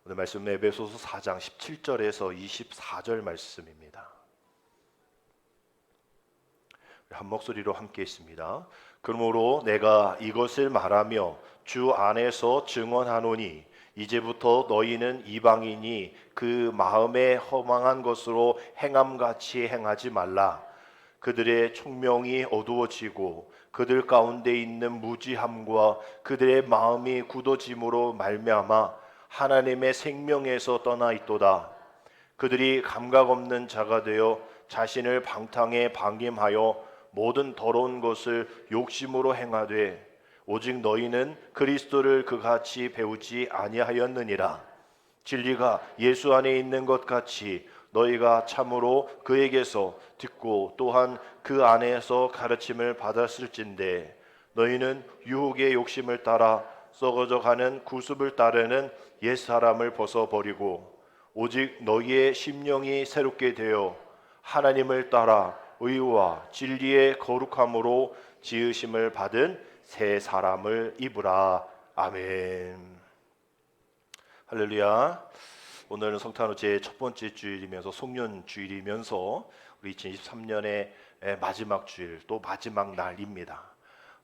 오늘 말씀은 에베소서 4장 17절에서 24절 말씀입니다. 한 목소리로 함께 있습니다. 그러므로 내가 이것을 말하며 주 안에서 증언하노니 이제부터 너희는 이방인이 그 마음에 허망한 것으로 행함같이 행하지 말라. 그들의 총명이 어두워지고 그들 가운데 있는 무지함과 그들의 마음이 굳어짐으로 말미암아 하나님의 생명에서 떠나 있도다. 그들이 감각 없는 자가 되어 자신을 방탕에 방임하여 모든 더러운 것을 욕심으로 행하되 오직 너희는 그리스도를 그같이 배우지 아니하였느니라. 진리가 예수 안에 있는 것 같이 너희가 참으로 그에게서 듣고 또한 그 안에서 가르침을 받았을진데 너희는 유혹의 욕심을 따라 썩어져 가는 구습을 따르는 옛사람을 벗어버리고 오직 너희의 심령이 새롭게 되어 하나님을 따라 의와 진리의 거룩함으로 지으심을 받은 새 사람을 입으라. 아멘. 할렐루야. 오늘은 성탄절 제 첫 번째 주일이면서 송년 주일이면서 우리 2023년의 마지막 주일, 또 마지막 날입니다.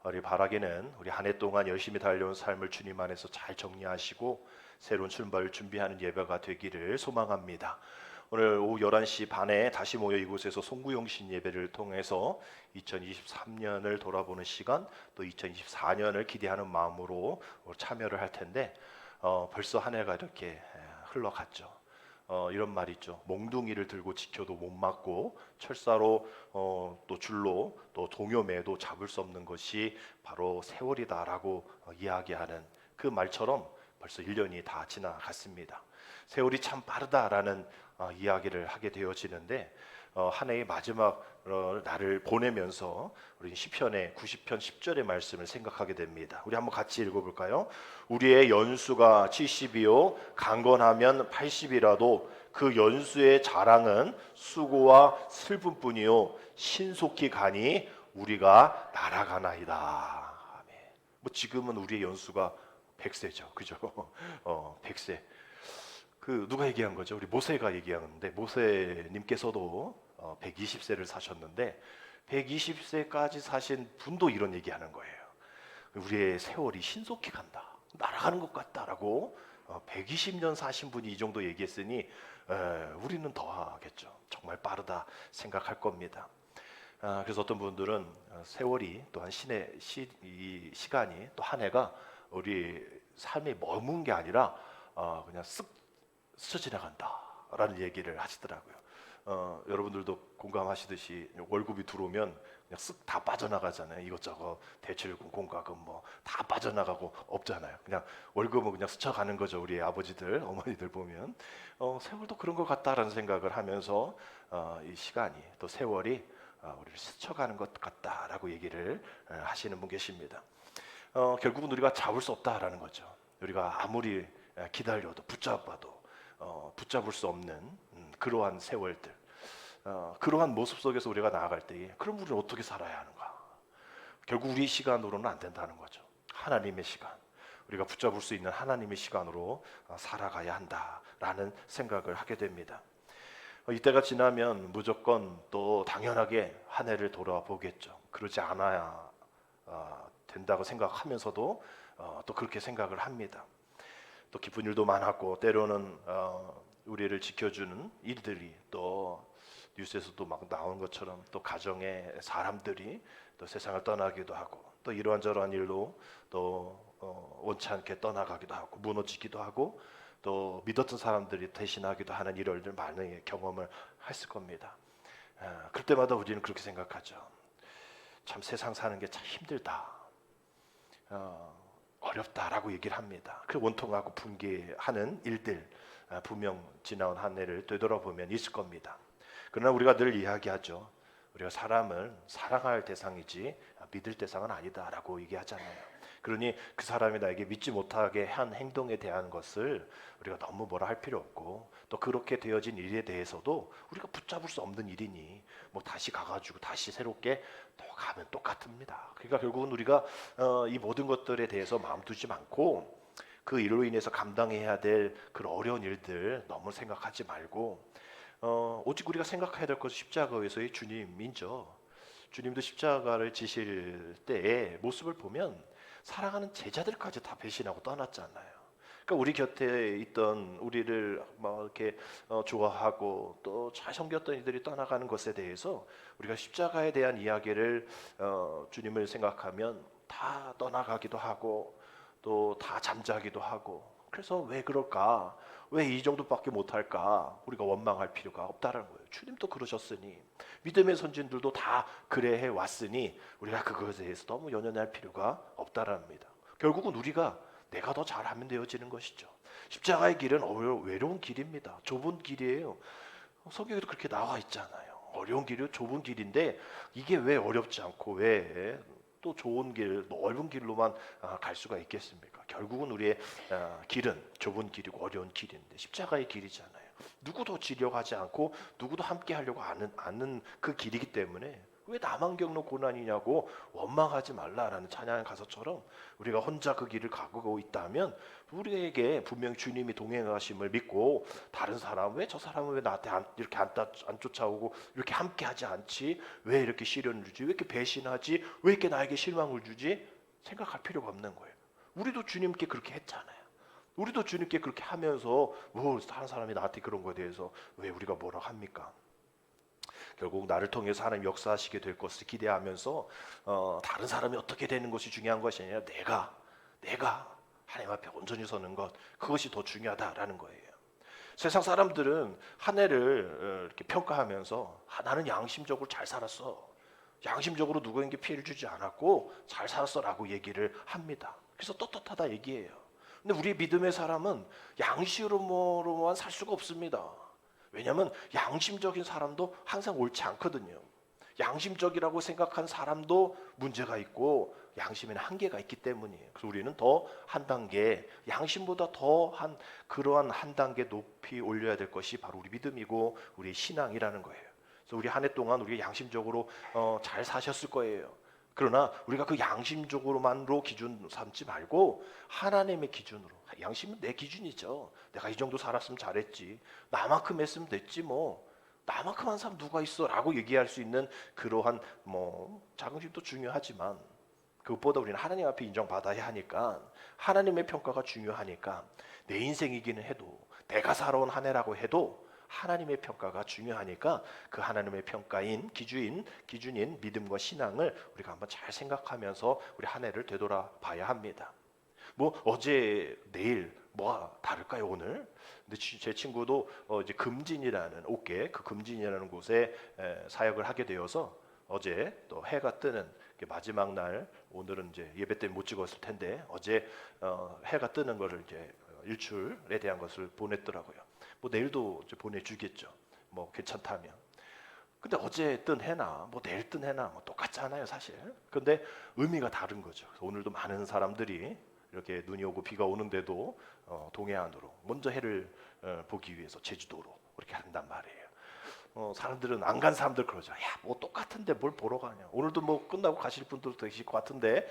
우리 바라기는 우리 한 해 동안 열심히 달려온 삶을 주님 안에서 잘 정리하시고 새로운 출발을 준비하는 예배가 되기를 소망합니다. 오늘 오후 11시 반에 다시 모여 이곳에서 송구영신 예배를 통해서 2023년을 돌아보는 시간, 또 2024년을 기대하는 마음으로 참여를 할 텐데 벌써 한 해가 이렇게 흘러갔죠. 이런 말이 있죠. 몽둥이를 들고 지켜도 못 맞고 철사로 또 줄로 또 동요매도 잡을 수 없는 것이 바로 세월이다라고 이야기하는 그 말처럼 벌써 1년이 다 지나갔습니다. 세월이 참 빠르다라는 이야기를 하게 되어지는데 한 해의 마지막 날을 보내면서 우리 시편의 90편 10절의 말씀을 생각하게 됩니다. 우리 한번 같이 읽어볼까요? 우리의 연수가 70이요 강건하면 80이라도 그 연수의 자랑은 수고와 슬픔뿐이요 신속히 가니 우리가 날아가나이다. 아멘. 뭐 지금은 우리의 연수가 100세죠, 그죠? 100세. 그 누가 얘기한 거죠? 우리 모세가 얘기하는데 모세님께서도 120세를 사셨는데 120세까지 사신 분도 이런 얘기하는 거예요. 우리의 세월이 신속히 간다, 날아가는 것 같다라고 120년 사신 분이 이 정도 얘기했으니 우리는 더 하겠죠. 정말 빠르다 생각할 겁니다. 그래서 어떤 분들은 세월이 또한 이 시간이 또 한 해가 우리 삶에 머문 게 아니라 그냥 쓱 스쳐 지나간다라는 얘기를 하시더라고요. 여러분들도 공감하시듯이 월급이 들어오면 그냥 쓱 다 빠져나가잖아요. 이것저것 대출금, 공과금 뭐 다 빠져나가고 없잖아요. 그냥 월급은 그냥 스쳐가는 거죠. 우리 아버지들, 어머니들 보면 세월도 그런 것 같다라는 생각을 하면서 이 시간이 또 세월이 우리를 스쳐가는 것 같다라고 얘기를 하시는 분 계십니다. 결국은 우리가 잡을 수 없다라는 거죠. 우리가 아무리 기다려도 붙잡아도 붙잡을 수 없는 그러한 세월들, 그러한 모습 속에서 우리가 나아갈 때에 그럼 우리는 어떻게 살아야 하는가? 결국 우리 시간으로는 안 된다는 거죠. 하나님의 시간, 우리가 붙잡을 수 있는 하나님의 시간으로 살아가야 한다라는 생각을 하게 됩니다. 이때가 지나면 무조건 또 당연하게 한 해를 돌아보겠죠. 그러지 않아야 된다고 생각하면서도 또 그렇게 생각을 합니다. 또 기쁜 일도 많았고 때로는 우리를 지켜주는 일들이 또 뉴스에서도 막 나온 것처럼 또 가정의 사람들이 또 세상을 떠나기도 하고 또 이러한저러한 일로 또 원치 않게 떠나가기도 하고 무너지기도 하고 또 믿었던 사람들이 대신하기도 하는 일들을 많이 경험을 했을 겁니다. 그럴 때마다 우리는 그렇게 생각하죠. 참 세상 사는 게 참 힘들다, 어렵다라고 얘기를 합니다. 그 원통하고 분개하는 일들 분명 지나온 한 해를 되돌아보면 있을 겁니다. 그러나 우리가 늘 이야기하죠. 우리가 사람을 사랑할 대상이지 믿을 대상은 아니다라고 얘기하잖아요. 그러니 그 사람이 나에게 믿지 못하게 한 행동에 대한 것을 우리가 너무 뭐라 할 필요 없고 또 그렇게 되어진 일에 대해서도 우리가 붙잡을 수 없는 일이니 뭐 다시 가가지고 다시 새롭게 또 가면 똑같습니다. 그러니까 결국은 우리가 이 모든 것들에 대해서 마음 두지 않고 그 일로 인해서 감당해야 될 그런 어려운 일들 너무 생각하지 말고 오직 우리가 생각해야 될 것은 십자가에서의 주님이죠. 주님도 십자가를 지실 때의 모습을 보면 사랑하는 제자들까지 다 배신하고 떠났잖아요. 그러니까 우리 곁에 있던 우리를 막 이렇게 좋아하고 또 잘 섬겼던 이들이 떠나가는 것에 대해서 우리가 십자가에 대한 이야기를 주님을 생각하면 다 떠나가기도 하고 또 다 잠자기도 하고 그래서 왜 그럴까? 왜 이 정도밖에 못할까? 우리가 원망할 필요가 없다는 거예요. 주님도 그러셨으니 믿음의 선진들도 다 그래 해 왔으니 우리가 그것에 대해서 너무 연연할 필요가 없다랍니다. 결국은 우리가 내가 더 잘하면 되어지는 것이죠. 십자가의 길은 외로운 길입니다. 좁은 길이에요. 성경에도 그렇게 나와 있잖아요. 어려운 길이 좁은 길인데 이게 왜 어렵지 않고 왜 또 좋은 길, 넓은 길로만 갈 수가 있겠습니까? 결국은 우리의 길은 좁은 길이고 어려운 길인데 십자가의 길이잖아요. 누구도 지려가지 않고 누구도 함께 하려고 않는 그 길이기 때문에 왜 나만 겪는 고난이냐고 원망하지 말라라는 찬양 가사처럼 우리가 혼자 그 길을 가고 있다면 우리에게 분명히 주님이 동행하심을 믿고 다른 사람 왜 저 사람은 왜 나한테 이렇게 안 쫓아오고 이렇게 함께하지 않지? 왜 이렇게 시련을 주지? 왜 이렇게 배신하지? 왜 이렇게 나에게 실망을 주지? 생각할 필요가 없는 거예요. 우리도 주님께 그렇게 했잖아요. 우리도 주님께 그렇게 하면서 다른 사람이 나한테 그런 거에 대해서 왜 우리가 뭐라 합니까? 결국 나를 통해서 하나님 역사하시게 될 것을 기대하면서 다른 사람이 어떻게 되는 것이 중요한 것이 아니라 내가 하나님 앞에 온전히 서는 것 그것이 더 중요하다라는 거예요. 세상 사람들은 한 해를 이렇게 평가하면서 나는 양심적으로 잘 살았어. 양심적으로 누구에게 피해를 주지 않았고 잘 살았어라고 얘기를 합니다. 그래서 떳떳하다 얘기해요. 근데 우리 믿음의 사람은 양심으로만 살 수가 없습니다. 왜냐하면 양심적인 사람도 항상 옳지 않거든요. 양심적이라고 생각한 사람도 문제가 있고 양심에는 한계가 있기 때문이에요. 그래서 우리는 더 한 단계, 양심보다 더한 그러한 한 단계 높이 올려야 될 것이 바로 우리 믿음이고 우리 신앙이라는 거예요. 그래서 우리 한 해 동안 우리가 양심적으로 잘 사셨을 거예요. 그러나 우리가 그 양심적으로만로 기준 삼지 말고 하나님의 기준으로 양심은 내 기준이죠. 내가 이 정도 살았으면 잘했지. 나만큼 했으면 됐지 뭐. 나만큼 한 사람 누가 있어라고 얘기할 수 있는 그러한 자긍심도 중요하지만 그것보다 우리는 하나님 앞에 인정받아야 하니까 하나님의 평가가 중요하니까 내 인생이기는 해도 내가 살아온 한 해라고 해도 하나님의 평가가 중요하니까 그 하나님의 평가인 기준인 믿음과 신앙을 우리가 한번 잘 생각하면서 우리 한 해를 되돌아봐야 합니다. 어제 내일 뭐가 다를까요 오늘? 근데 제 친구도 이제 금진이라는 옥계 그 금진이라는 곳에 사역을 하게 되어서 어제 또 해가 뜨는 마지막 날 오늘은 이제 예배 때문에 못 찍었을 텐데 어제 해가 뜨는 거를 이제 일출에 대한 것을 보냈더라고요. 내일도 이제 보내주겠죠. 괜찮다면. 근데 어제 뜬 해나 내일 뜬 해나 똑같잖아요 사실. 근데 의미가 다른 거죠. 그래서 오늘도 많은 사람들이 이렇게 눈이 오고 비가 오는데도 동해안으로 먼저 해를 보기 위해서 제주도로 그렇게 한단 말이에요. 사람들은 안 간 사람들 그러죠. 야, 똑같은데 뭘 보러 가냐. 오늘도 끝나고 가실 분들도 계실 것 같은데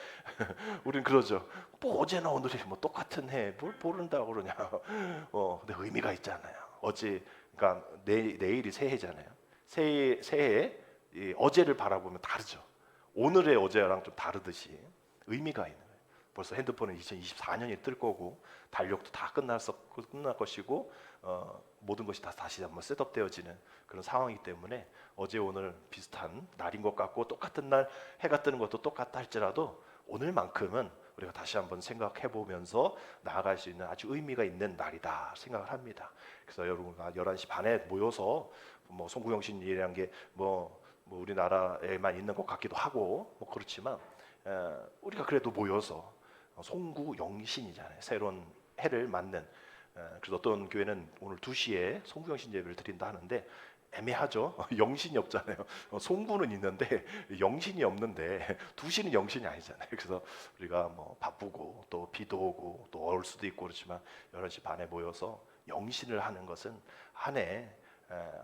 우린 그러죠. 어제나 오늘이 똑같은 해 뭘 보른다고 그러냐. 근데 의미가 있잖아요. 그러니까 내일이 새해잖아요. 새해 어제를 바라보면 다르죠. 오늘의 어제랑 좀 다르듯이 의미가 있는 거예요. 벌써 핸드폰은 2024년이 뜰 거고 달력도 다 끝날 것이고 모든 것이 다시 한번 셋업되어지는 그런 상황이기 때문에 어제 오늘 비슷한 날인 것 같고 똑같은 날 해가 뜨는 것도 똑같다 할지라도 오늘만큼은 우리가 다시 한번 생각해 보면서 나아갈 수 있는 아주 의미가 있는 날이다 생각을 합니다. 그래서 여러분과 11시 반에 모여서 송구영신이라는 게 우리나라에만 있는 것 같기도 하고 그렇지만 우리가 그래도 모여서 송구영신이잖아요. 새로운 해를 맞는. 그래서 어떤 교회는 오늘 2시에 송구영신 예배를 드린다 하는데 애매하죠. 영신이 없잖아요. 송구는 있는데 영신이 없는데 2시는 영신이 아니잖아요. 그래서 우리가 바쁘고 또 비도 오고 또 올 수도 있고 그렇지만 11시 반에 모여서 영신을 하는 것은 한 해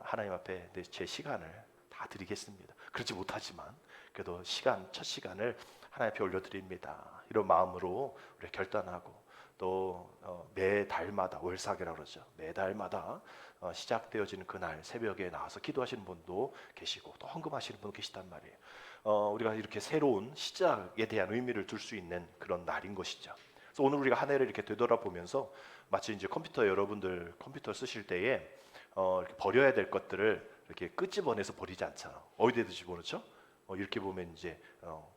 하나님 앞에 제 시간을 다 드리겠습니다. 그렇지 못하지만 그래도 첫 시간을 하나님 앞에 올려드립니다. 이런 마음으로 우리 결단하고 또 매달마다 월삭이라고 그러죠. 매달마다 시작되어지는 그날 새벽에 나와서 기도하시는 분도 계시고 또 헌금하시는 분도 계시단 말이에요. 우리가 이렇게 새로운 시작에 대한 의미를 둘 수 있는 그런 날인 것이죠. 그래서 오늘 우리가 한 해를 이렇게 되돌아보면서 마치 이제 여러분들 컴퓨터 쓰실 때에 이렇게 버려야 될 것들을 이렇게 끄집어내서 버리지 않잖아. 어디에다 집어넣죠? 이렇게 보면 이제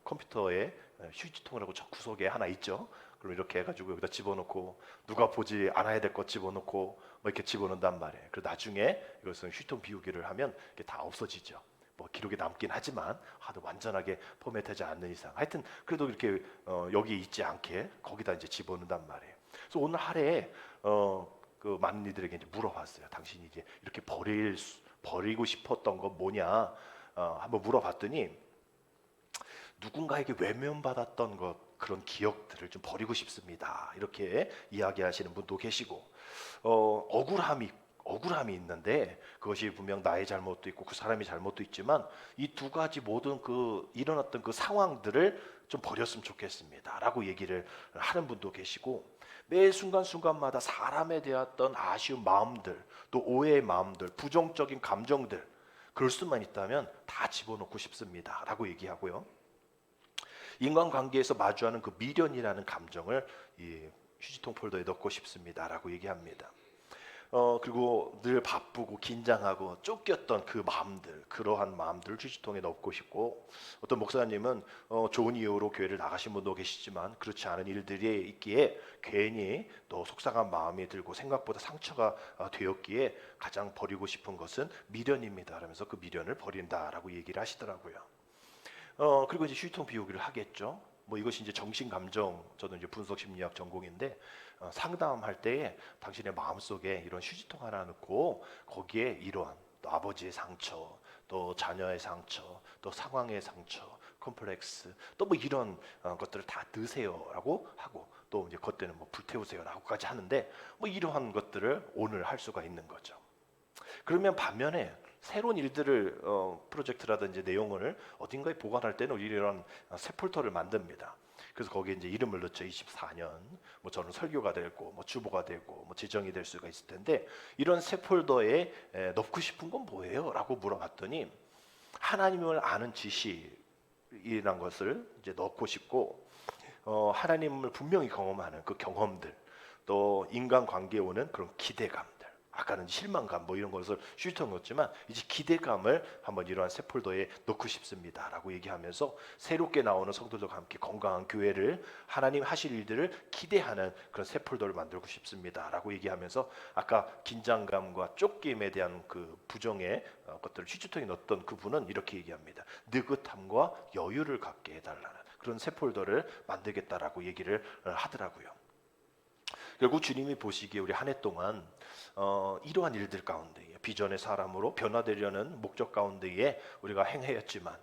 컴퓨터에 휴지통이라고 저 구석에 하나 있죠. 그럼 이렇게 해가지고 여기다 집어넣고 누가 보지 않아야 될 것 집어넣고 뭐 이렇게 집어넣는단 말이에요. 그리고 나중에 이것은 휴지통 비우기를 하면 이게 다 없어지죠. 뭐 기록에 남긴 하지만 하도 완전하게 포맷하지 않는 이상 하여튼 그래도 이렇게 여기 있지 않게 거기다 이제 집어넣는단 말이에요. 그래서 오늘 하루에 그 많은 이들에게 이제 물어봤어요. 당신이 이제 이렇게 버리고 싶었던 건 뭐냐? 한번 물어봤더니 누군가에게 외면받았던 것 그런 기억들을 좀 버리고 싶습니다. 이렇게 이야기하시는 분도 계시고 억울함이 있는데 그것이 분명 나의 잘못도 있고 그 사람의 잘못도 있지만 이 두 가지 모든 그 일어났던 그 상황들을 좀 버렸으면 좋겠습니다라고 얘기를 하는 분도 계시고 매 순간순간마다 사람에 대했던 아쉬운 마음들 또 오해의 마음들 부정적인 감정들 그럴 수만 있다면 다 집어넣고 싶습니다라고 얘기하고요. 인간관계에서 마주하는 그 미련이라는 감정을 이 휴지통 폴더에 넣고 싶습니다라고 얘기합니다. 그리고 늘 바쁘고 긴장하고 쫓겼던 그 마음들, 그러한 마음들을 휴지통에 넣고 싶고 어떤 목사님은 좋은 이유로 교회를 나가신 분도 계시지만 그렇지 않은 일들이 있기에 괜히 또 속상한 마음이 들고 생각보다 상처가 되었기에 가장 버리고 싶은 것은 미련입니다. 라면서 그 미련을 버린다라고 얘기를 하시더라고요. 그리고 이제 휴지통 비우기를 하겠죠. 뭐 이것이 이제 정신 감정 저는 이제 분석 심리학 전공인데 상담할 때에 당신의 마음속에 이런 휴지통 하나 넣고 거기에 이러한 또 아버지의 상처, 또 자녀의 상처, 또 상황의 상처, 컴플렉스, 또 뭐 이런 것들을 다 넣으세요라고 하고 또 이제 그때는 뭐 불태우세요라고까지 하는데 뭐 이러한 것들을 오늘 할 수가 있는 거죠. 그러면 반면에 새로운 일들을 프로젝트라든지 내용을 어딘가에 보관할 때는 이런 새 폴더를 만듭니다. 그래서 거기에 이제 이름을 넣죠. 24년. 뭐 저는 설교가 되고, 뭐 주보가 되고, 뭐 지정이 될 수가 있을 텐데 이런 새 폴더에 넣고 싶은 건 뭐예요?라고 물어봤더니 하나님을 아는 지식이란 것을 이제 넣고 싶고, 하나님을 분명히 경험하는 그 경험들, 또 인간 관계에 오는 그런 기대감. 아까는 실망감 뭐 이런 것을 휴지통 넣었지만 이제 기대감을 한번 이러한 새 폴더에 넣고 싶습니다라고 얘기하면서 새롭게 나오는 성도들과 함께 건강한 교회를 하나님 하실 일들을 기대하는 그런 새 폴더를 만들고 싶습니다라고 얘기하면서 아까 긴장감과 쫓김에 대한 그 부정의 것들을 휴지통에 넣었던 그분은 이렇게 얘기합니다. 느긋함과 여유를 갖게 해달라는 그런 새 폴더를 만들겠다라고 얘기를 하더라고요. 결국 주님이 보시기에 우리 한 해 동안 이러한 일들 가운데에 비전의 사람으로 변화되려는 목적 가운데에 우리가 행하였지만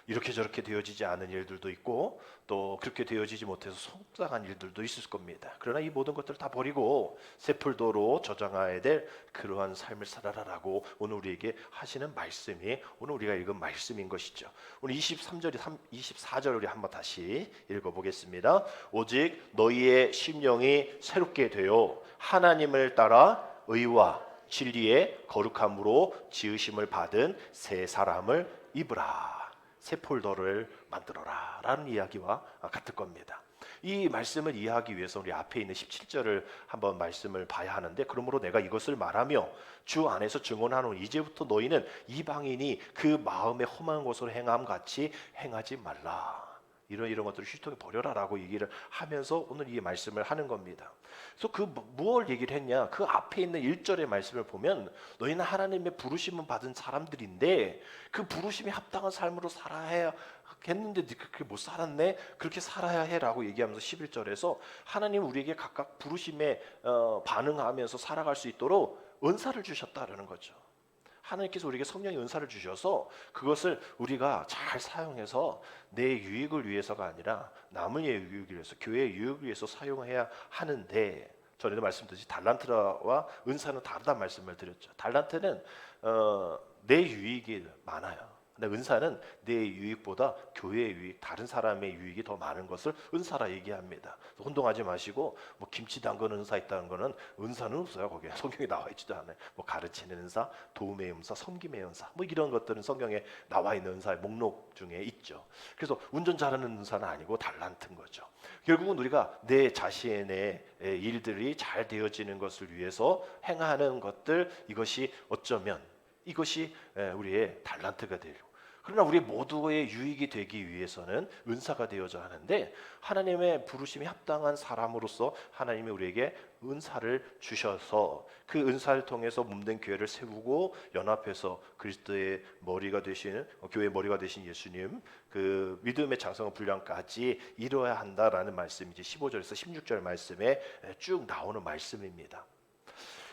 이렇게 저렇게 되어지지 않은 일들도 있고 또 그렇게 되어지지 못해서 속상한 일들도 있을 겁니다. 그러나 이 모든 것들을 다 버리고 새 폴더로 저장해야 될 그러한 삶을 살아라라고 오늘 우리에게 하시는 말씀이 오늘 우리가 읽은 말씀인 것이죠. 오늘 24절 우리 한번 다시 읽어보겠습니다. 오직 너희의 심령이 새롭게 되어 하나님을 따라 의와 진리의 거룩함으로 지으심을 받은 새 사람을 입으라. 새 폴더를 만들어라 라는 이야기와 같을 겁니다. 이 말씀을 이해하기 위해서 우리 앞에 있는 17절을 한번 말씀을 봐야 하는데 그러므로 내가 이것을 말하며 주 안에서 증언하노니 이제부터 너희는 이방인이 그 마음에 험한 것으로 행함 같이 행하지 말라. 이런 것들을 휴지통에 버려라라고 얘기를 하면서 오늘 이 말씀을 하는 겁니다. 그래서 그 무엇을 얘기를 했냐? 그 앞에 있는 1절의 말씀을 보면 너희는 하나님의 부르심을 받은 사람들인데 그 부르심에 합당한 삶으로 살아야 했는데 그렇게 못 살았네? 그렇게 살아야 해라고 얘기하면서 11절에서 하나님 우리에게 각각 부르심에 반응하면서 살아갈 수 있도록 은사를 주셨다라는 거죠. 하나님께서 우리에게 성령의 은사를 주셔서 그것을 우리가 잘 사용해서 내 유익을 위해서가 아니라 남을 유익을 위해서 교회의 유익을 위해서 사용해야 하는데 전에도 말씀드렸듯이 달란트와 은사는 다르다는 말씀을 드렸죠. 달란트는 내 유익이 많아요. 근데 은사는 내 유익보다 교회의 유익, 다른 사람의 유익이 더 많은 것을 은사라 얘기합니다. 혼동하지 마시고 뭐 김치 담그는 은사 있다는 거는 은사는 없어요. 거기에 성경에 나와 있지도 않아요. 뭐 가르치는 은사, 도움의 은사, 섬김의 은사, 뭐 이런 것들은 성경에 나와 있는 은사의 목록 중에 있죠. 그래서 운전 잘하는 은사는 아니고 달란트인 거죠. 결국은 우리가 내 자신의 일들이 잘 되어지는 것을 위해서 행하는 것들, 이것이 어쩌면 이것이 우리의 달란트가 되고, 그러나 우리 모두의 유익이 되기 위해서는 은사가 되어져야 하는데, 하나님의 부르심이 합당한 사람으로서 하나님이 우리에게 은사를 주셔서 그 은사를 통해서 몸된 교회를 세우고 연합해서 그리스도의 머리가 되시는, 교회의 머리가 되신 예수님 그 믿음의 장성한 분량까지 이루어야 한다라는 말씀이 이제 15절에서 16절 말씀에 쭉 나오는 말씀입니다.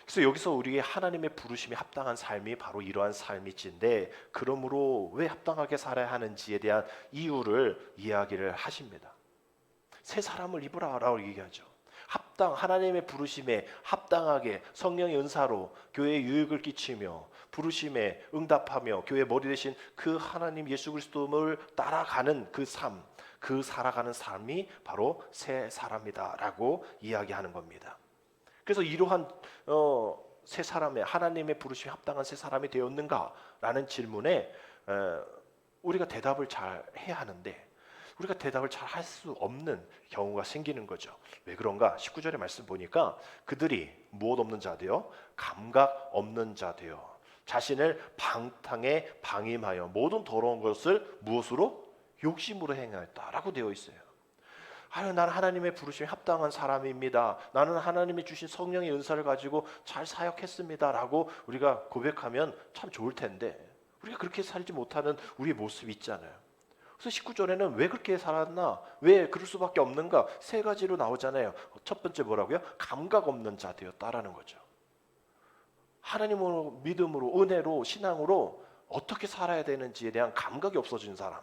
그래서 여기서 우리의 하나님의 부르심이 합당한 삶이 바로 이러한 삶이지인데, 그러므로 왜 합당하게 살아야 하는지에 대한 이유를 이야기를 하십니다. 새 사람을 입으라라고 얘기하죠. 하나님의 부르심에 합당하게 성령의 은사로 교회에 유익을 끼치며 부르심에 응답하며 교회의 머리 되신 그 하나님 예수 그리스도를 따라가는 그 삶, 그 살아가는 삶이 바로 새 사람이다라고 이야기하는 겁니다. 그래서 이러한 새 사람의 하나님의 부르심이 합당한 새 사람이 되었는가라는 질문에 우리가 대답을 잘 해야 하는데, 우리가 대답을 잘 할 수 없는 경우가 생기는 거죠. 왜 그런가? 19절의 말씀 보니까 그들이 무엇 없는 자되어 감각 없는 자되어 자신을 방탕에 방임하여 모든 더러운 것을 무엇으로? 욕심으로 행하였다라고 되어 있어요. 나는 하나님의 부르심에 합당한 사람입니다. 나는 하나님이 주신 성령의 은사를 가지고 잘 사역했습니다라고 우리가 고백하면 참 좋을 텐데, 우리가 그렇게 살지 못하는 우리의 모습이 있잖아요. 그래서 19절에는 왜 그렇게 살았나? 왜 그럴 수밖에 없는가? 세 가지로 나오잖아요. 첫 번째 뭐라고요? 감각 없는 자 되었다라는 거죠. 하나님으로, 믿음으로, 은혜로, 신앙으로 어떻게 살아야 되는지에 대한 감각이 없어진 사람.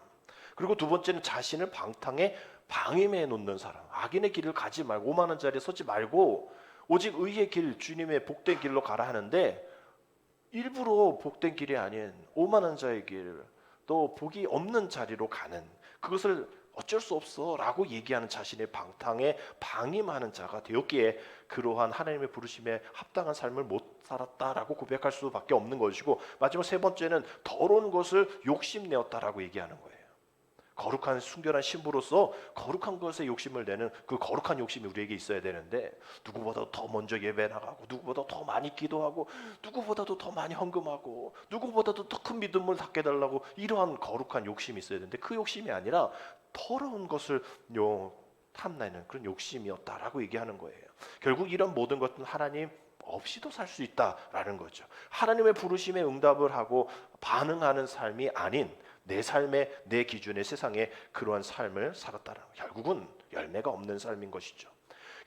그리고 두 번째는 자신을 방탕에 방임해 놓는 사람. 악인의 길을 가지 말고, 오만한 자리에 서지 말고 오직 의의 길, 주님의 복된 길로 가라 하는데, 일부러 복된 길이 아닌 오만한 자의 길, 또 복이 없는 자리로 가는, 그것을 어쩔 수 없어 라고 얘기하는 자신의 방탕에 방임하는 자가 되었기에 그러한 하나님의 부르심에 합당한 삶을 못 살았다라고 고백할 수밖에 없는 것이고, 마지막 세 번째는 더러운 것을 욕심내었다라고 얘기하는 거예요. 거룩한 순결한 신부로서 거룩한 것에 욕심을 내는 그 거룩한 욕심이 우리에게 있어야 되는데, 누구보다도 더 먼저 예배 나가고, 누구보다 더 많이 기도하고, 누구보다도 더 많이 헌금하고, 누구보다도 더 큰 믿음을 갖게 달라고, 이러한 거룩한 욕심이 있어야 되는데 그 욕심이 아니라 더러운 것을 탐내는 그런 욕심이었다라고 얘기하는 거예요. 결국 이런 모든 것은 하나님 없이도 살 수 있다라는 거죠. 하나님의 부르심에 응답을 하고 반응하는 삶이 아닌 내 삶의, 내 기준의 세상에 그러한 삶을 살았다는 것, 결국은 열매가 없는 삶인 것이죠.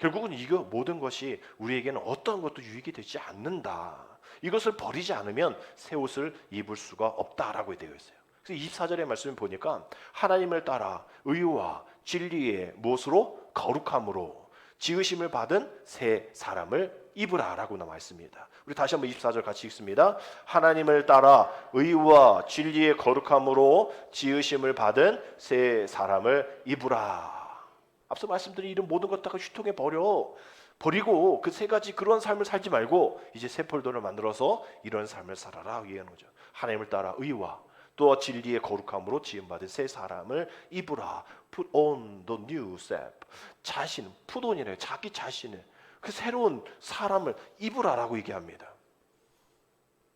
결국은 이거 모든 것이 우리에게는 어떤 것도 유익이 되지 않는다. 이것을 버리지 않으면 새 옷을 입을 수가 없다라고 되어 있어요. 그래서 24절의 말씀을 보니까 하나님을 따라 의와 진리의 무엇으로? 거룩함으로 지으심을 받은 새 사람을 입으라라고 나와 있습니다. 우리 다시 한번 24절 같이 읽습니다. 하나님을 따라 의와 진리의 거룩함으로 지으심을 받은 새 사람을 입으라. 앞서 말씀드린 이런 모든 것 다 휘통에 버리고 그 세 가지 그런 삶을 살지 말고 이제 새 폴더를 만들어서 이런 삶을 살아라 얘기하는 거죠. 하나님을 따라 의와 또 진리의 거룩함으로 지음받은 새 사람을 입으라. Put on the new self. 자신, put on이래요. 자기 자신을, 그 새로운 사람을 입으라라고 얘기합니다.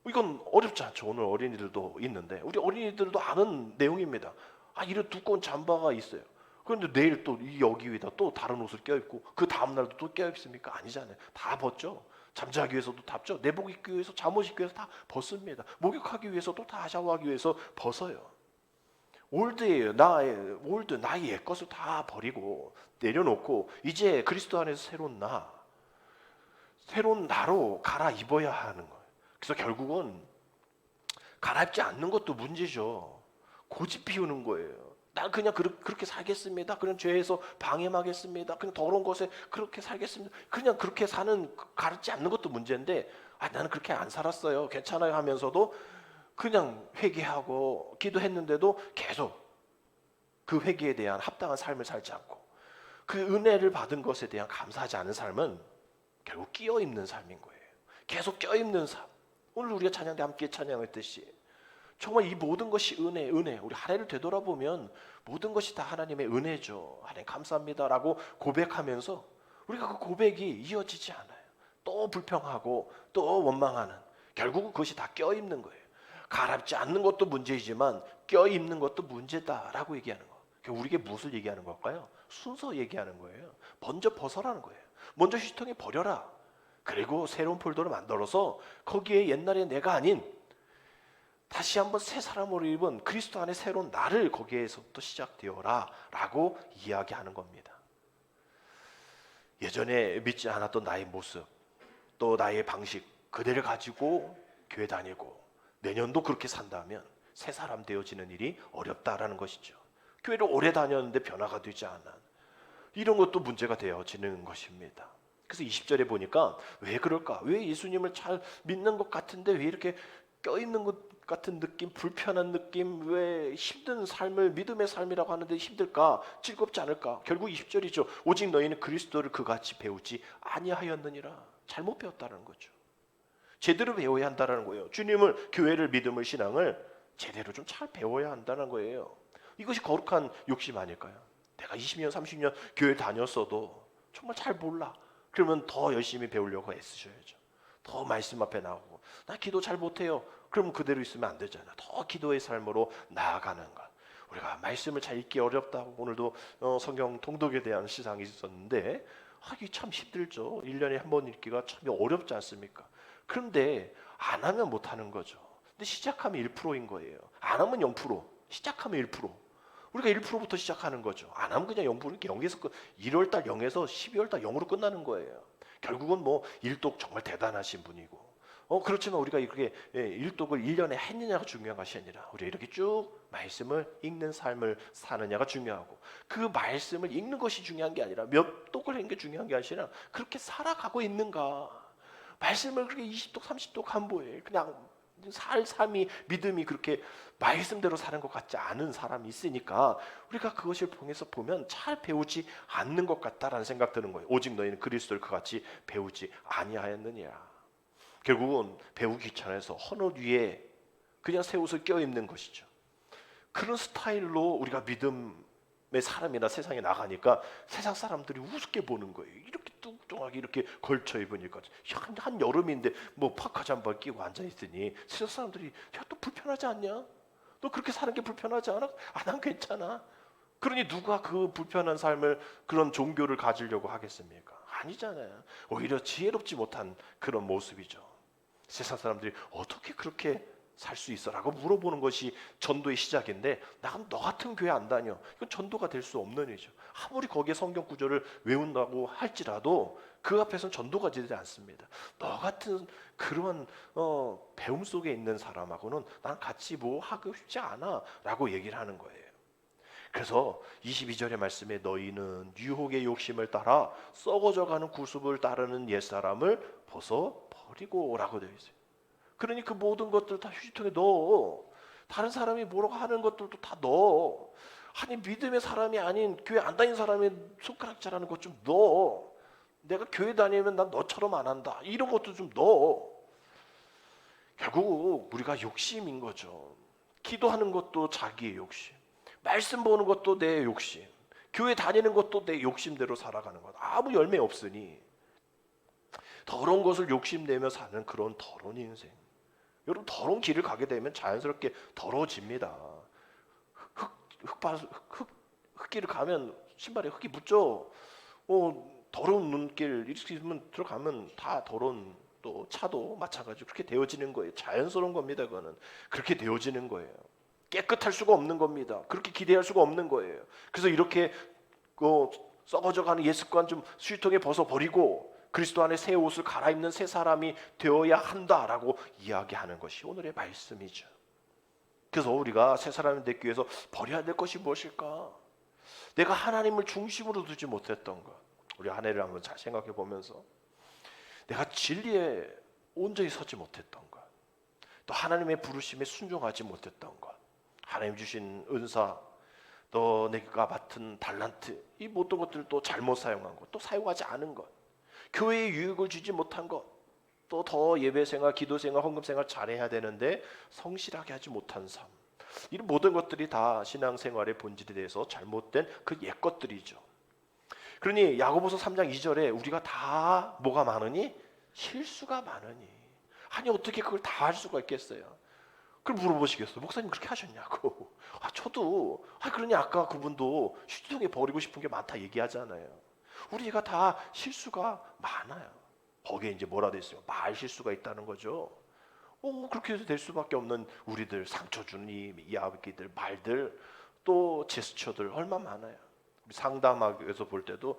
이건 어렵지 않죠. 오늘 어린이들도 있는데 우리 어린이들도 아는 내용입니다. 이런 두꺼운 잠바가 있어요. 그런데 내일 또 여기 위에다 또 다른 옷을 껴입고 그 다음날도 또 껴입습니까? 아니잖아요. 다 벗죠. 잠자기 위해서도 답죠. 내복 입기 위해서, 잠옷 입기 위해서 다 벗습니다. 목욕하기 위해서도 다 샤워하기 위해서 벗어요. 올드예요. 나의 옛 것을 다 버리고 내려놓고 이제 그리스도 안에서 새로운 나로 갈아입어야 하는 거예요. 그래서 결국은 갈아입지 않는 것도 문제죠. 고집 피우는 거예요. 난 그냥 그렇게 살겠습니다. 그냥 죄에서 방임하겠습니다. 그냥 더러운 것에 그렇게 살겠습니다. 그냥 그렇게 가르지 않는 것도 문제인데, 나는 그렇게 안 살았어요. 괜찮아요 하면서도 그냥 회개하고 기도했는데도 계속 그 회개에 대한 합당한 삶을 살지 않고 그 은혜를 받은 것에 대한 감사하지 않은 삶은 결국 끼어있는 삶인 거예요. 계속 껴있는 삶. 오늘 우리가 찬양 때 함께 찬양했듯이 정말 이 모든 것이 은혜. 우리 한 해를 되돌아보면 모든 것이 다 하나님의 은혜죠. 하나님 감사합니다라고 고백하면서 우리가 그 고백이 이어지지 않아요. 또 불평하고 또 원망하는, 결국은 그것이 다 껴있는 거예요. 가랍지 않는 것도 문제이지만 껴있는 것도 문제다라고 얘기하는 거예요. 우리에게 무엇을 얘기하는 걸까요? 순서 얘기하는 거예요. 먼저 벗어라는 거예요. 먼저 휴지통에 버려라. 그리고 새로운 폴더를 만들어서 거기에 옛날에 내가 아닌 다시 한번 새 사람으로 입은 그리스도 안에 새로운 나를 거기에서부터 시작되어라 라고 이야기하는 겁니다. 예전에 믿지 않았던 나의 모습, 또 나의 방식 그대를 가지고 교회 다니고 내년도 그렇게 산다면 새 사람 되어지는 일이 어렵다라는 것이죠. 교회를 오래 다녔는데 변화가 되지 않은 이런 것도 문제가 되어지는 것입니다. 그래서 20절에 보니까 왜 그럴까? 왜 예수님을 잘 믿는 것 같은데 왜 이렇게 껴있는 것 같은 느낌, 불편한 느낌, 왜 힘든 삶을 믿음의 삶이라고 하는데 힘들까? 즐겁지 않을까? 결국 20절이죠. 오직 너희는 그리스도를 그같이 배우지 아니하였느니라. 잘못 배웠다는 거죠. 제대로 배워야 한다는 거예요. 주님을, 교회를, 믿음을, 신앙을 제대로 좀 잘 배워야 한다는 거예요. 이것이 거룩한 욕심 아닐까요? 내가 20년, 30년 교회 다녔어도 정말 잘 몰라. 그러면 더 열심히 배우려고 애쓰셔야죠. 더 말씀 앞에 나오고 나 기도 잘 못해요. 그럼 그대로 있으면 안 되잖아. 더 기도의 삶으로 나아가는 것. 우리가 말씀을 잘 읽기 어렵다고 오늘도 성경 통독에 대한 시상이 있었는데 하기 참 힘들죠. 1년에 한 번 읽기가 참 어렵지 않습니까? 그런데 안 하면 못하는 거죠. 근데 시작하면 1%인 거예요. 안 하면 0%, 시작하면 1%. 우리가 1%부터 시작하는 거죠. 안 하면 그냥 0%, 0에서 1월달 0에서 12월달 0으로 끝나는 거예요. 결국은 뭐 일독 정말 대단하신 분이고 그렇지만 우리가 이렇게 일독을 1년에 했느냐가 중요한 것이 아니라 우리가 이렇게 쭉 말씀을 읽는 삶을 사느냐가 중요하고 그 말씀을 읽는 것이 중요한 게 아니라 몇 독을 한 게 중요한 게 아니라 그렇게 살아가고 있는가. 말씀을 그렇게 20독 30독 한 보에 그냥 살 삶이 믿음이 그렇게 말씀대로 사는 것 같지 않은 사람이 있으니까 우리가 그것을 통해서 보면 잘 배우지 않는 것 같다라는 생각 드는 거예요. 오직 너희는 그리스도를 그같이 배우지 아니하였느냐. 결국은 배우기 귀찮아서 헌옷 위에 그냥 새 옷을 껴입는 것이죠. 그런 스타일로 우리가 믿음의 사람이나 세상에 나가니까 세상 사람들이 우습게 보는 거예요. 이렇게 뚱뚱하게 이렇게 걸쳐 입으니까 한 여름인데 뭐 파카 잠바 끼고 앉아 있으니 세상 사람들이 야, 또 불편하지 않냐? 너 그렇게 사는 게 불편하지 않아? 아, 난 괜찮아. 그러니 누가 그 불편한 삶을 그런 종교를 가지려고 하겠습니까? 아니잖아요. 오히려 지혜롭지 못한 그런 모습이죠. 세상 사람들이 어떻게 그렇게 살 수 있어? 라고 물어보는 것이 전도의 시작인데 너 같은 교회 안 다녀. 이건 전도가 될 수 없는 일이죠. 아무리 거기에 성경 구절을 외운다고 할지라도 그 앞에서는 전도가 되지 않습니다. 너 같은 그런 배움 속에 있는 사람하고는 난 같이 뭐 하고 싶지 않아 라고 얘기를 하는 거예요. 그래서 22절의 말씀에 너희는 유혹의 욕심을 따라 썩어져가는 구습을 따르는 옛사람을 벗어버리고 라고 되어 있어요. 그러니 그 모든 것들 다 휴지통에 넣어. 다른 사람이 뭐라고 하는 것들도 다 넣어. 아니 믿음의 사람이 아닌 교회 안 다니는 사람이 손가락질하는 것 좀 넣어. 내가 교회 다니면 난 너처럼 안 한다. 이런 것도 좀 넣어. 결국 우리가 욕심인 거죠. 기도하는 것도 자기의 욕심. 말씀 보는 것도 내 욕심. 교회 다니는 것도 내 욕심대로 살아가는 것. 아무 열매 없으니 더러운 것을 욕심내며 사는 그런 더러운 인생. 여러분 더러운 길을 가게 되면 자연스럽게 더러워집니다. 흙길을 가면 신발에 흙이 묻죠. 더러운 눈길 이렇게 있으면 들어가면 다 더러운 또 차도 마찬가지로 그렇게 되어지는 거예요. 자연스러운 겁니다. 그거는 그렇게 되어지는 거예요. 깨끗할 수가 없는 겁니다. 그렇게 기대할 수가 없는 거예요. 그래서 이렇게 썩어져가는 옛 습관 좀 수유통에 벗어버리고 그리스도 안에 새 옷을 갈아입는 새 사람이 되어야 한다라고 이야기하는 것이 오늘의 말씀이죠. 그래서 우리가 새 사람이 되기 위해서 버려야 될 것이 무엇일까? 내가 하나님을 중심으로 두지 못했던 것. 우리 한 해를 한번 잘 생각해 보면서 내가 진리에 온전히 서지 못했던 것. 또 하나님의 부르심에 순종하지 못했던 것, 하나님 주신 은사, 또 내가 맡은 달란트, 이 모든 것들을 또 잘못 사용한 것, 또 사용하지 않은 것, 교회에 유익을 주지 못한 것, 또 더 예배생활, 기도생활, 헌금생활 잘해야 되는데 성실하게 하지 못한 삶, 이런 모든 것들이 다 신앙생활의 본질에 대해서 잘못된 그 옛것들이죠. 그러니 야고보서 3장 2절에 우리가 다 뭐가 많으니? 실수가 많으니. 아니 어떻게 그걸 다 할 수가 있겠어요? 그걸 물어보시겠어요? 목사님 그렇게 하셨냐고. 저도 그러니 아까 그분도 휴지통에 버리고 싶은 게 많다 얘기하잖아요. 우리가 다 실수가 많아요. 거기에 이제 뭐라 돼 있어요? 말 실수가 있다는 거죠. 그렇게 해서 될 수밖에 없는 우리들, 상처 주는 이야기들, 말들, 또 제스처들 얼마나 많아요. 우리 상담학에서 볼 때도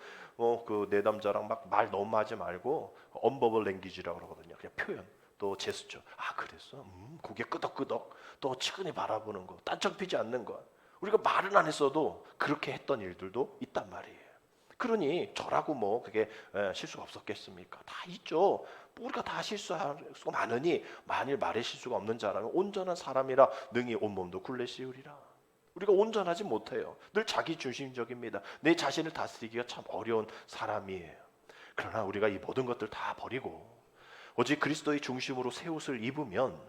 그 내담자랑 막 말 너무 하지 말고 언버벌 랭귀지라고 그러거든요. 그냥 표현, 또 제스처. 그랬어? 고개 끄덕끄덕, 또 측은히 바라보는 거, 딴청 피지 않는 것. 우리가 말은 안 했어도 그렇게 했던 일들도 있단 말이에요. 그러니 저라고 뭐 그게 실수가 없었겠습니까? 다 있죠. 우리가 다 실수할 수가 많으니 만일 말에 실수가 없는 자라면 온전한 사람이라 능히 온몸도 굴레 씌우리라. 우리가 온전하지 못해요. 늘 자기 중심적입니다. 내 자신을 다스리기가 참 어려운 사람이에요. 그러나 우리가 이 모든 것들 다 버리고 오직 그리스도의 중심으로 새 옷을 입으면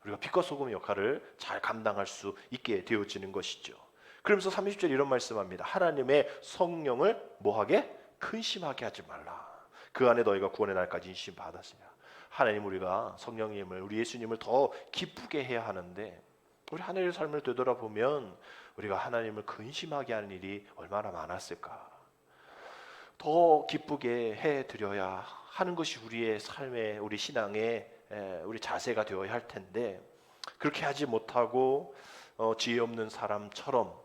우리가 빛과 소금의 역할을 잘 감당할 수 있게 되어지는 것이죠. 그러면서 30절 이런 말씀합니다. 하나님의 성령을 뭐하게? 근심하게 하지 말라. 그 안에 너희가 구원의 날까지 인심 받았으냐. 하나님, 우리가 성령님을, 우리 예수님을 더 기쁘게 해야 하는데 우리 하늘의 삶을 되돌아보면 우리가 하나님을 근심하게 하는 일이 얼마나 많았을까. 더 기쁘게 해드려야 하는 것이 우리의 삶의, 우리 신앙의 우리 자세가 되어야 할 텐데 그렇게 하지 못하고 지혜 없는 사람처럼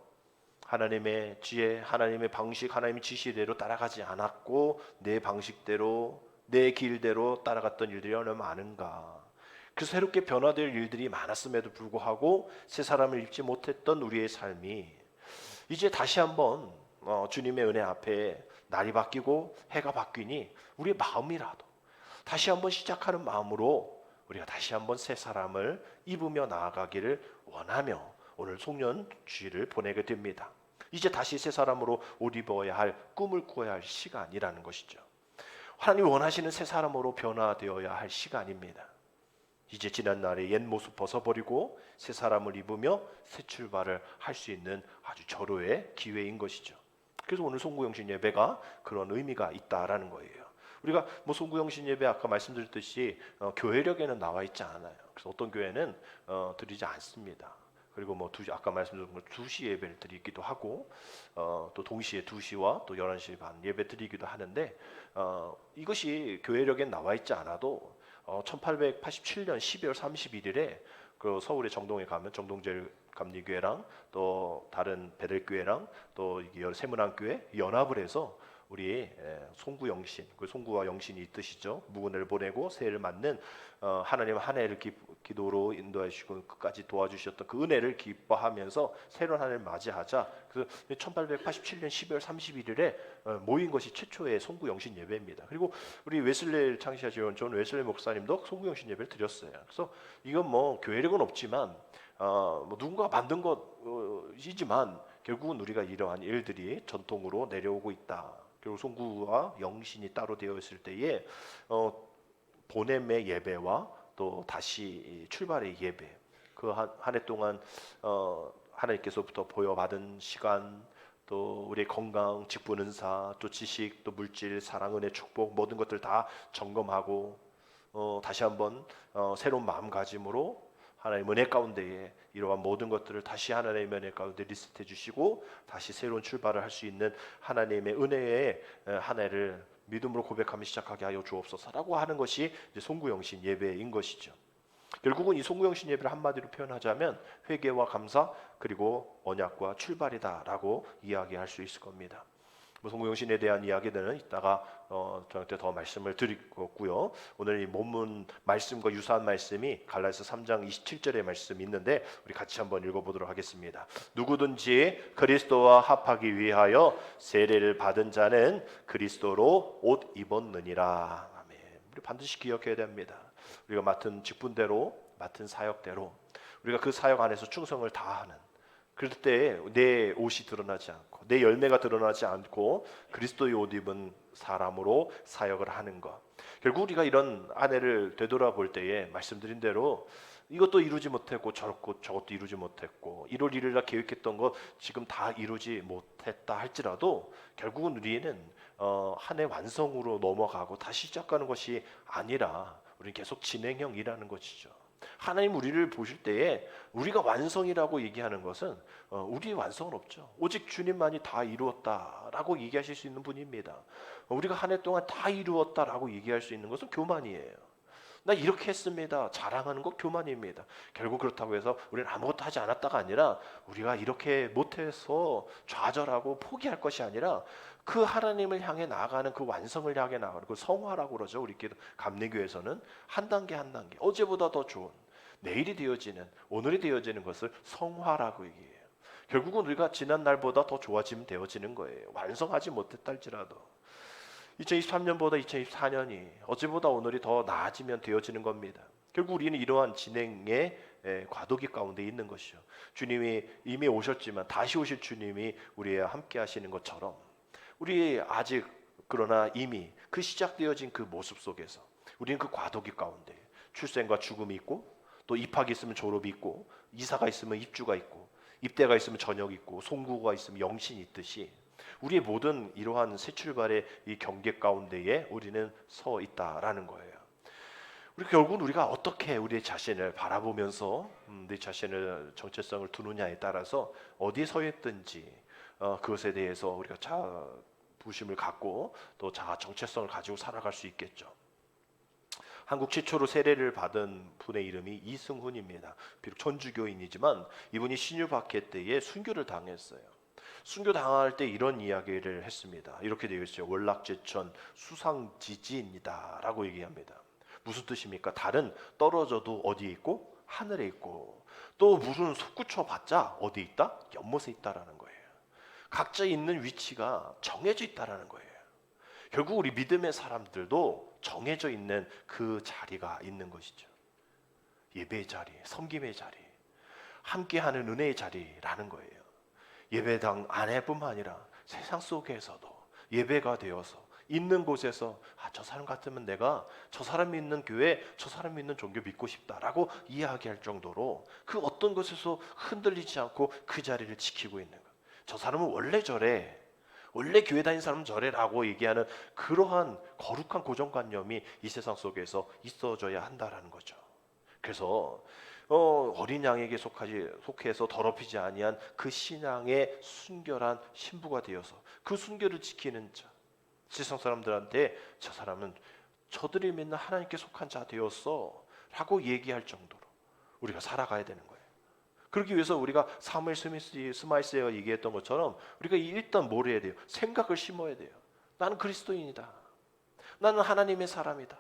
하나님의 지혜, 하나님의 방식, 하나님의 지시대로 따라가지 않았고 내 방식대로, 내 길대로 따라갔던 일들이 얼마나 많은가. 그래서 새롭게 변화될 일들이 많았음에도 불구하고 새 사람을 입지 못했던 우리의 삶이 이제 다시 한번 주님의 은혜 앞에 날이 바뀌고 해가 바뀌니 우리의 마음이라도 다시 한번 시작하는 마음으로 우리가 다시 한번 새 사람을 입으며 나아가기를 원하며 오늘 송년 주일을 보내게 됩니다. 이제 다시 새 사람으로 옷 입어야 할, 꿈을 꾸어야 할 시간이라는 것이죠. 하나님이 원하시는 새 사람으로 변화되어야 할 시간입니다. 이제 지난 날의 옛 모습 벗어버리고 새 사람을 입으며 새 출발을 할 수 있는 아주 절호의 기회인 것이죠. 그래서 오늘 송구영신 예배가 그런 의미가 있다라는 거예요. 우리가 뭐 송구영신 예배 아까 말씀드렸듯이 교회력에는 나와 있지 않아요. 그래서 어떤 교회는 드리지 않습니다. 그리고 뭐 아까 말씀드린 2시 예배를 드리기도 하고 또 동시에 2시와 또 11시 반 예배 드리기도 하는데 이것이 교회력엔 나와 있지 않아도 1887년 12월 31일에 그 서울의 정동에 가면 정동제일 감리교회랑 또 다른 베들교회랑 또 세문안교회 연합을 해서 우리 송구영신, 그 송구와 영신이 이 뜻이죠. 무은혜를 보내고 새해를 맞는 하나님 한 해를 기도로 인도해 주시고 끝까지 도와주셨던 그 은혜를 기뻐하면서 새로운 한 해를 맞이하자. 그래서 1887년 12월 31일에 모인 것이 최초의 송구영신 예배입니다. 그리고 우리 웨슬레를 창시하신 존 웨슬레 목사님도 송구영신 예배를 드렸어요. 그래서 이건 뭐 교회력은 없지만 뭐 누군가 만든 것이지만 결국은 우리가 이러한 일들이 전통으로 내려오고 있다. 그리고 송구와 영신이 따로 되어 있을 때에 보냄의 예배와 또 다시 출발의 예배, 그 한 해 동안 하나님께서부터 보여받은 시간, 또 우리의 건강, 직분 은사, 또 지식, 또 물질, 사랑, 은혜, 축복 모든 것들 다 점검하고 다시 한번 새로운 마음가짐으로 하나님의 은혜 가운데에 이러한 모든 것들을 다시 하나님의 은혜 가운데 리스트해 주시고 다시 새로운 출발을 할 수 있는 하나님의 은혜의 한 해를 믿음으로 고백하며 시작하게 하여 주옵소서라고 하는 것이 이제 송구영신 예배인 것이죠. 결국은 이 송구영신 예배를 한마디로 표현하자면 회개와 감사 그리고 언약과 출발이다라고 이야기할 수 있을 겁니다. 송구영신에 대한 이야기들은 이따가 저한테 더 말씀을 드릴 거고요. 오늘 이 본문 말씀과 유사한 말씀이 갈라디아서 3장 27절의 말씀이 있는데 우리 같이 한번 읽어보도록 하겠습니다. 누구든지 그리스도와 합하기 위하여 세례를 받은 자는 그리스도로 옷 입었느니라. 아멘. 우리 반드시 기억해야 됩니다. 우리가 맡은 직분대로 맡은 사역대로 우리가 그 사역 안에서 충성을 다하는, 그럴 때 내 옷이 드러나지 않고 내 열매가 드러나지 않고 그리스도의 옷 입은 사람으로 사역을 하는 것. 결국 우리가 이런 아내를 되돌아볼 때에 말씀드린 대로 이것도 이루지 못했고 저것도 이루지 못했고 1월 1일날 계획했던 거 지금 다 이루지 못했다 할지라도 결국은 우리는 한 해 완성으로 넘어가고 다시 시작하는 것이 아니라 우리는 계속 진행형이라는 것이죠. 하나님 우리를 보실 때에 우리가 완성이라고 얘기하는 것은 우리의 완성은 없죠. 오직 주님만이 다 이루었다라고 얘기하실 수 있는 분입니다. 우리가 한 해 동안 다 이루었다라고 얘기할 수 있는 것은 교만이에요. 나 이렇게 했습니다. 자랑하는 것 교만입니다. 결국 그렇다고 해서 우리는 아무것도 하지 않았다가 아니라 우리가 이렇게 못해서 좌절하고 포기할 것이 아니라 그 하나님을 향해 나아가는 그 완성을 향해 나아가는 그 성화라고 그러죠. 우리끼리 감리교에서는 한 단계 한 단계 어제보다 더 좋은 내일이 되어지는 오늘이 되어지는 것을 성화라고 얘기해요. 결국은 우리가 지난 날보다 더 좋아지면 되어지는 거예요. 완성하지 못했다 할지라도 2023년보다 2024년이 어제보다 오늘이 더 나아지면 되어지는 겁니다. 결국 우리는 이러한 진행의 과도기 가운데 있는 것이죠. 주님이 이미 오셨지만 다시 오실 주님이 우리와 함께 하시는 것처럼 우리 아직 그러나 이미 그 시작되어진 그 모습 속에서 우리는 그 과도기 가운데 출생과 죽음이 있고 또 입학이 있으면 졸업이 있고 이사가 있으면 입주가 있고 입대가 있으면 전역이 있고 송구가 있으면 영신이 있듯이 우리의 모든 이러한 새 출발의 이 경계 가운데에 우리는 서 있다라는 거예요. 우리 결국은 우리가 어떻게 우리의 자신을 바라보면서 내 자신을 정체성을 두느냐에 따라서 어디에 서 있든지 그것에 대해서 우리가 자아 부심을 갖고 또 자아 정체성을 가지고 살아갈 수 있겠죠. 한국 최초로 세례를 받은 분의 이름이 이승훈입니다. 비록 천주교인이지만 이분이 신유박해 때에 순교를 당했어요. 순교 당할 때 이런 이야기를 했습니다. 이렇게 되어 있어요. 월락제천 수상지지입니다라고 얘기합니다. 무슨 뜻입니까? 달은 떨어져도 어디에 있고 하늘에 있고 또 물은 솟구쳐 봤자 어디 있다? 연못에 있다라는 거예요. 각자 있는 위치가 정해져 있다라는 거예요. 결국 우리 믿음의 사람들도 정해져 있는 그 자리가 있는 것이죠. 예배의 자리, 섬김의 자리, 함께하는 은혜의 자리라는 거예요. 예배당 안에뿐만 아니라 세상 속에서도 예배가 되어서 있는 곳에서 저 사람 같으면 내가 저 사람이 있는 교회, 저 사람이 있는 종교 믿고 싶다라고 이야기할 정도로 그 어떤 것에서 흔들리지 않고 그 자리를 지키고 있는 것. 저 사람은 원래 저래, 원래 교회 다닌 사람은 저래라고 얘기하는 그러한 거룩한 고정관념이 이 세상 속에서 있어져야 한다라는 거죠. 그래서 어린 양에게 속해서 더럽히지 아니한 그 신앙의 순결한 신부가 되어서 그 순결을 지키는 자, 세상 사람들한테 저 사람은 저들이 믿는 하나님께 속한 자 되었어 라고 얘기할 정도로 우리가 살아가야 되는 거예요. 그러기 위해서 우리가 사무엘 스마이스가 얘기했던 것처럼 우리가 일단 뭘 해야 돼요? 생각을 심어야 돼요. 나는 그리스도인이다. 나는 하나님의 사람이다.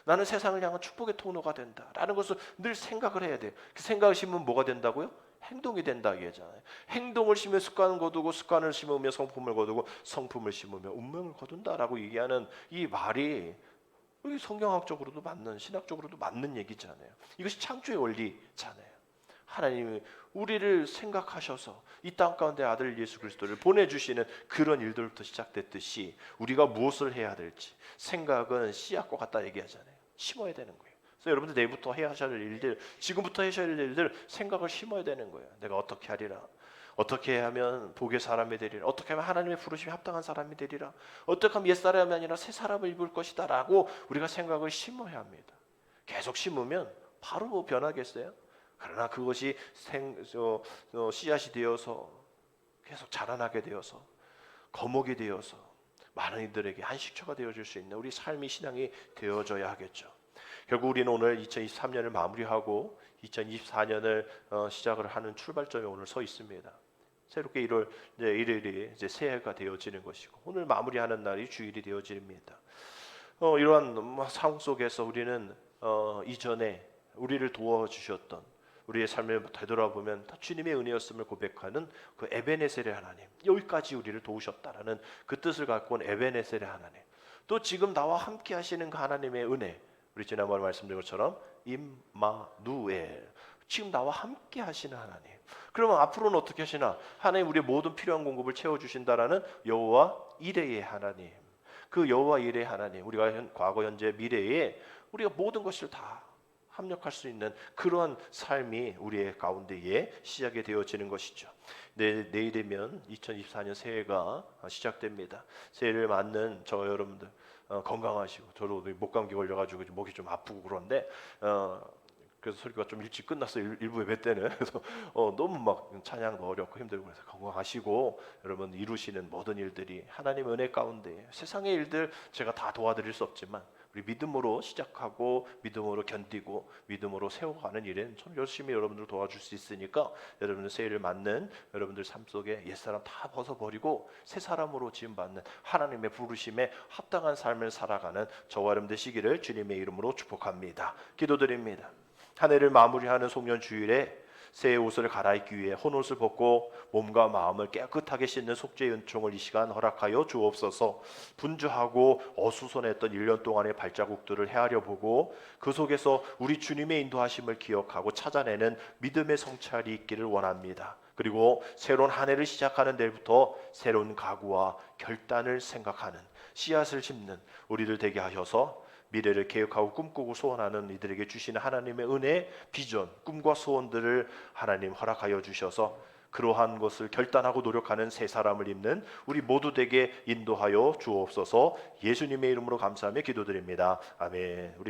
나는 세상을 향한 축복의 통로가 된다라는 것을 늘 생각을 해야 돼요. 그 생각을 심으면 뭐가 된다고요? 행동이 된다 얘기하잖아요. 행동을 심으면 습관을 거두고 습관을 심으면 성품을 거두고 성품을 심으면 운명을 거둔다라고 얘기하는 이 말이 성경학적으로도 맞는 신학적으로도 맞는 얘기잖아요. 이것이 창조의 원리잖아요. 하나님이 우리를 생각하셔서 이 땅 가운데 아들 예수 그리스도를 보내주시는 그런 일들부터 시작됐듯이 우리가 무엇을 해야 될지 생각은 씨앗과 같다 얘기하잖아요. 심어야 되는 거예요. 그래서 여러분들 내일부터 해야 하셔야 할 일들, 지금부터 하셔야 할 일들 생각을 심어야 되는 거예요. 내가 어떻게 하리라, 어떻게 하면 복의 사람이 되리라, 어떻게 하면 하나님의 부르심에 합당한 사람이 되리라, 어떻게 하면 옛사람이 아니라 새 사람을 입을 것이다 라고 우리가 생각을 심어야 합니다. 계속 심으면 바로 변하겠어요? 그러나 그것이 씨앗이 되어서 계속 자라나게 되어서 거목이 되어서 많은 이들에게 한식처가 되어줄 수 있는 우리 삶의 신앙이 되어져야 하겠죠. 결국 우리는 오늘 2023년을 마무리하고 2024년을 시작을 하는 출발점에 오늘 서 있습니다. 새롭게 1월 일요일이 이제 새해가 되어지는 것이고 오늘 마무리하는 날이 주일이 되어집니다. 이러한 상황 속에서 우리는 이전에 우리를 도와주셨던 우리의 삶을 되돌아보면 다 주님의 은혜였음을 고백하는 그 에베네셀의 하나님, 여기까지 우리를 도우셨다라는 그 뜻을 갖고 온 에베네셀의 하나님, 또 지금 나와 함께 하시는 그 하나님의 은혜, 우리 지난번에 말씀드린 것처럼 임마누엘, 지금 나와 함께 하시는 하나님. 그러면 앞으로는 어떻게 하시나? 하나님 우리의 모든 필요한 공급을 채워주신다라는 여호와 이레의 하나님. 그 여호와 이레의 하나님, 우리가 과거 현재 미래에 우리가 모든 것을 다 합력할 수 있는 그러한 삶이 우리의 가운데에 시작이 되어지는 것이죠. 내일이면 2024년 새해가 시작됩니다. 새해를 맞는 저 여러분들 건강하시고, 저도 목감기 걸려가지고 목이 좀 아프고 그런데 그래서 설교가 좀 일찍 끝났어요. 일부 예배 때는. 그래서 너무 막 찬양도 어렵고 힘들고, 그래서 건강하시고 여러분 이루시는 모든 일들이 하나님의 은혜 가운데, 세상의 일들 제가 다 도와드릴 수 없지만 우리 믿음으로 시작하고 믿음으로 견디고 믿음으로 세워가는 일엔 참 열심히 여러분들 도와줄 수 있으니까, 여러분들 새해를 맞는 여러분들 삶 속에 옛사람 다 벗어버리고 새 사람으로 지음받는 하나님의 부르심에 합당한 삶을 살아가는 저와 여러분 되시기를 주님의 이름으로 축복합니다. 기도드립니다. 한 해를 마무리하는 송년 주일에 새 옷을 갈아입기 위해 헌옷을 벗고 몸과 마음을 깨끗하게 씻는 속죄의 은총을 이 시간 허락하여 주옵소서. 분주하고 어수선했던 1년 동안의 발자국들을 헤아려 보고 그 속에서 우리 주님의 인도하심을 기억하고 찾아내는 믿음의 성찰이 있기를 원합니다. 그리고 새로운 한 해를 시작하는 데부터 새로운 각오와 결단을 생각하는, 씨앗을 심는 우리들 되게 하셔서 미래를 계획하고 꿈꾸고 소원하는 이들에게 주시는 하나님의 은혜, 비전, 꿈과 소원들을 하나님 허락하여 주셔서 그러한 것을 결단하고 노력하는 새 사람을 입는 우리 모두 되게 인도하여 주옵소서. 예수님의 이름으로 감사하며 기도드립니다. 아멘. 우리